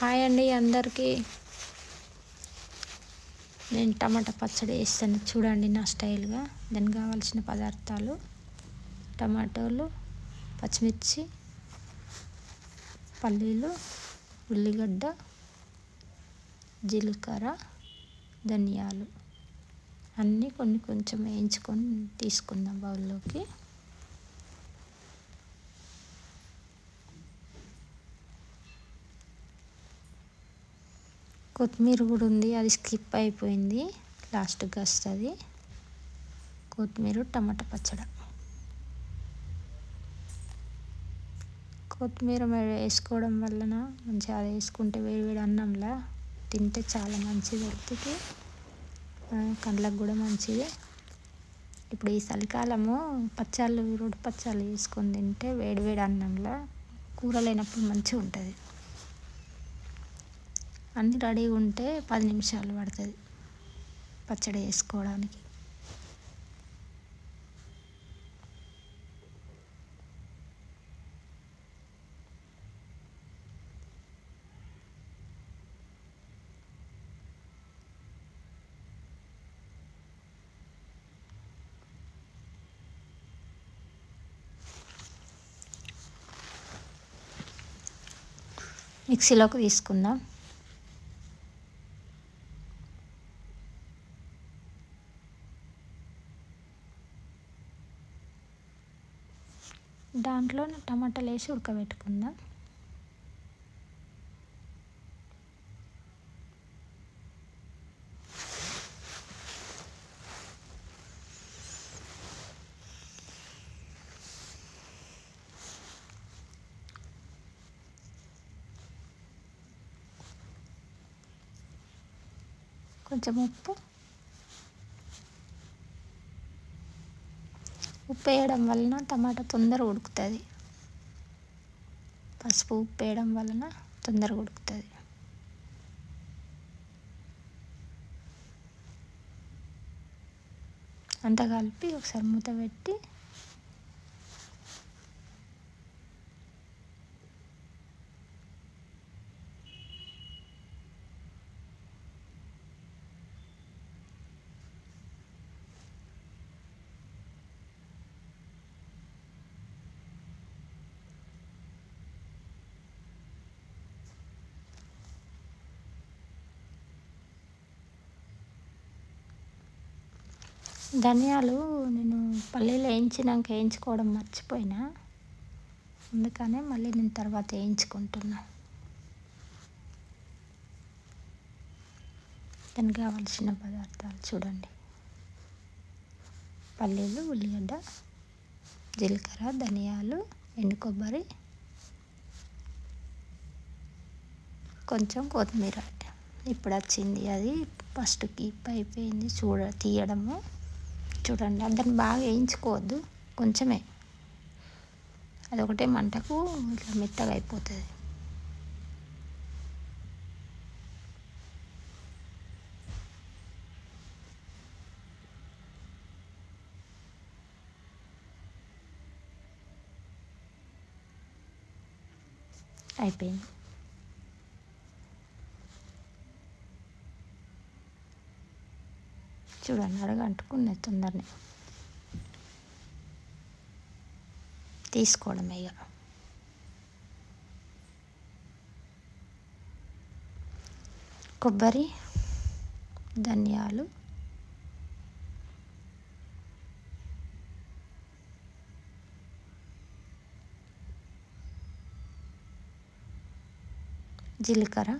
Hi అండి అందరికీ. నేను టమాటా పచ్చడి వేస్తాను చూడండి నా స్టైల్గా. దానికి కావాల్సిన పదార్థాలు: టమాటోలు, పచ్చిమిర్చి, పల్లీలు, ఉల్లిగడ్డ, జీలకర్ర, ధనియాలు అన్నీ కొన్ని కొంచెం వేయించుకొని తీసుకుందాం బౌల్లోకి. కొత్తిమీర కూడా ఉంది, అది స్కిప్ అయిపోయింది, లాస్ట్కి వస్తుంది. కొత్తిమీర టమాటా పచ్చడి. కొత్తిమీర వేసుకోవడం వలన మంచిగా అది వేసుకుంటే వేడివేడి అన్నంలా తింటే చాలా మంచిది, హెల్త్కి, కళ్ళకు కూడా మంచిది. ఇప్పుడు ఈ చలికాలము పచ్చళ్ళు, రోటి పచ్చళ్ళు వేసుకొని తింటే వేడివేడి అన్నంలా, కూర లేనప్పుడు మంచిగా ఉంటుంది. అన్నీ రెడీగా ఉంటే 10 నిమిషాలు పడుతుంది పచ్చడి వేసుకోవడానికి. మిక్సీలోకి తీసుకుందాం. దాంట్లో టమాటాలు వేసి ఉడకబెట్టుకుందాం. కొంచెం ఉప్పు వేయడం వలన టమాటా తొందరగా ఉడుకుతుంది. పసుపు, ఉప్పు వేయడం వలన తొందరగా ఉడుకుతుంది. అంతా కలిపి ఒకసారి మూత పెట్టి ధనియాలు నేను పల్లీలు వేయించుకోవడం మర్చిపోయినా, అందుకనే మళ్ళీ నేను తర్వాత వేయించుకుంటున్నా. దానికి కావాల్సిన పదార్థాలు చూడండి: పల్లీలు, ఉల్లిగడ్డ, జీలకర్ర, ధనియాలు, ఎండు కొబ్బరి, కొంచెం కొత్తిమీర. ఇప్పుడు వచ్చింది, అది ఫస్ట్ కీప్ అయిపోయింది తీయడము. చూడండి, దాన్ని బాగా వేయించుకోవద్దు, కొంచెమే, అదొకటే మంటకు ఇట్లా మెత్తగా అయిపోతుంది. అయిపోయింది. చూడండి, అడగంటుకున్నది, తొందరనే తీసుకోవడమే ఇక. కొబ్బరి, ధనియాలు, జీలకర్ర,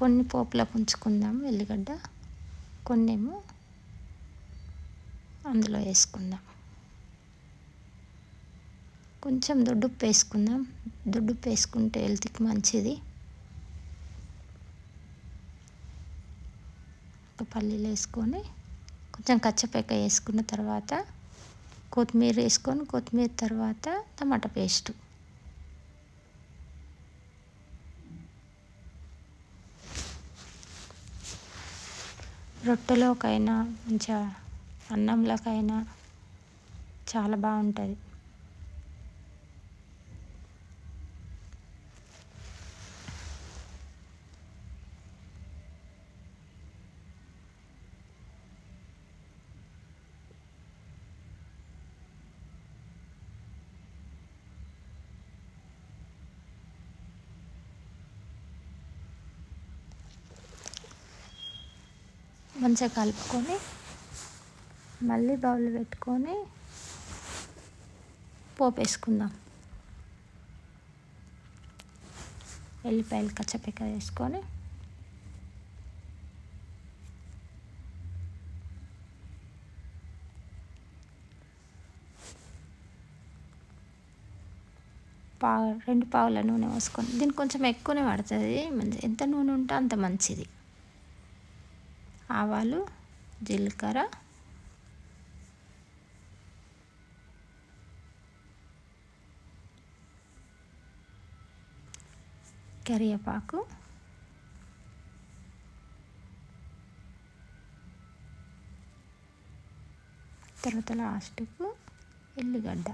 కొన్ని పోపులకు ఉంచుకుందాం, ఎల్లిగడ్డ కొన్నేమో అందులో వేసుకుందాం. కొంచెం దొడ్డుప్పు వేసుకుందాం, దొడ్డుప్పు వేసుకుంటే హెల్త్కి మంచిది. పల్లీలు వేసుకొని కొంచెం కచ్చపెక్క వేసుకున్న తర్వాత కొత్తిమీర వేసుకొని, కొత్తిమీర తర్వాత టమాటా పేస్టు. రొట్టెలోకైనా మంచిగా అన్నంలోకైనా చాలా బాగుంటుంది. మంచిగా కలుపుకొని మళ్ళీ బౌల్ పెట్టుకొని పోపు వేసుకుందాం. ఎల్లిపాయలు కచ్చపిక్క వేసుకొని రెండు పావుల నూనె పోసుకొని, దీనికి కొంచెం ఎక్కువనే పడుతుంది. ఎంత నూనె ఉంటే అంత మంచిది. ఆవాలు, జీలకర్ర, కరివేపాకు, తర్వాత లాస్ట్కు ఎల్లిగడ్డ,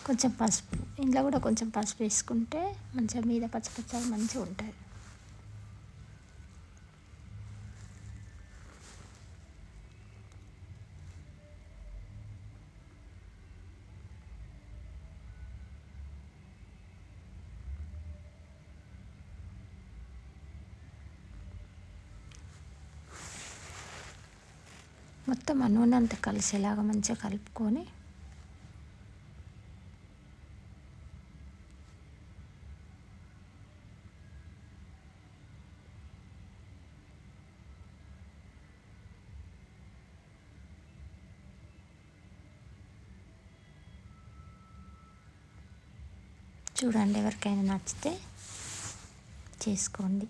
కొంచెం పసుపు. ఇంట్లో కూడా కొంచెం పసుపు వేసుకుంటే మంచిగా మీద పచ్చగా మంచిగా ఉంటుంది. మొత్తం ఆ నూనె అంతా కలిసేలాగా మంచిగా కలుపుకొని చూడండి. ఎవరికైనా నచ్చితే చేసుకోండి,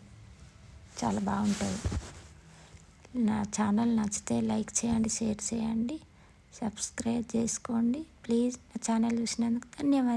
చాలా బాగుంటుంది. నా ఛానల్ నచ్చితే లైక్ చేయండి, షేర్ చేయండి, సబ్స్క్రైబ్ చేసుకోండి ప్లీజ్. నా ఛానల్ చూసినందుకు ధన్యవాదాలు.